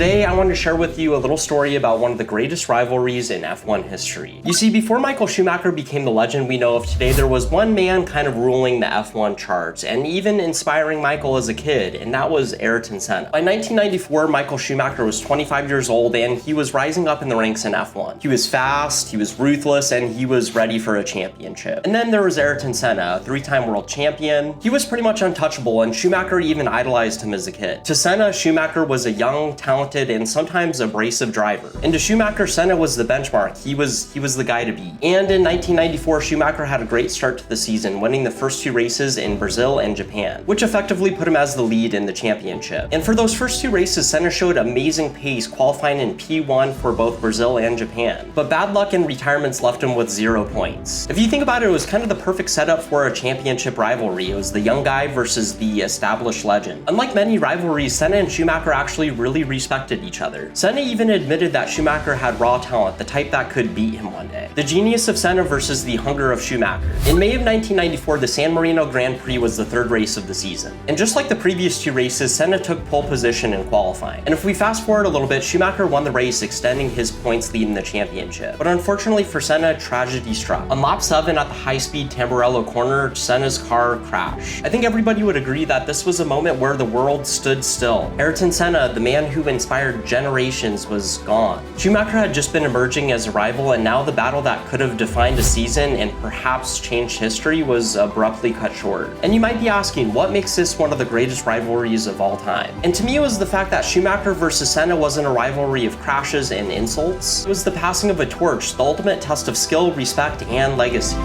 today I wanted to share with you a little story about one of the greatest rivalries in F1 history. You see, before Michael Schumacher became the legend we know of today, there was one man kind of ruling the F1 charts, and even inspiring Michael as a kid, and that was Ayrton Senna. By 1994, Michael Schumacher was 25 years old, and he was rising up in the ranks in F1. He was fast, he was ruthless, and he was ready for a championship. And then there was Ayrton Senna, a three-time world champion. He was pretty much untouchable, and Schumacher even idolized him as a kid. To Senna, Schumacher was a young, talented, and sometimes abrasive driver. And to Schumacher, Senna was the benchmark. He was the guy to beat. And in 1994, Schumacher had a great start to the season, winning the first two races in Brazil and Japan, which effectively put him as the lead in the championship. And for those first two races, Senna showed amazing pace, qualifying in P1 for both Brazil and Japan. But bad luck and retirements left him with 0 points. If you think about it, it was kind of the perfect setup for a championship rivalry. It was the young guy versus the established legend. Unlike many rivalries, Senna and Schumacher actually really respected each other. Senna even admitted that Schumacher had raw talent, the type that could beat him one day. The genius of Senna versus the hunger of Schumacher. In May of 1994, the San Marino Grand Prix was the third race of the season. And just like the previous two races, Senna took pole position in qualifying. And if we fast forward a little bit, Schumacher won the race, extending his points lead in the championship. But unfortunately for Senna, tragedy struck. On lap 7 at the high-speed Tamburello corner, Senna's car crashed. I think everybody would agree that this was a moment where the world stood still. Ayrton Senna, the man who inspired generations, was gone. Schumacher had just been emerging as a rival, and now the battle that could have defined a season and perhaps changed history was abruptly cut short. And you might be asking, what makes this one of the greatest rivalries of all time? And to me, it was the fact that Schumacher versus Senna wasn't a rivalry of crashes and insults. It was the passing of a torch, the ultimate test of skill, respect, and legacy.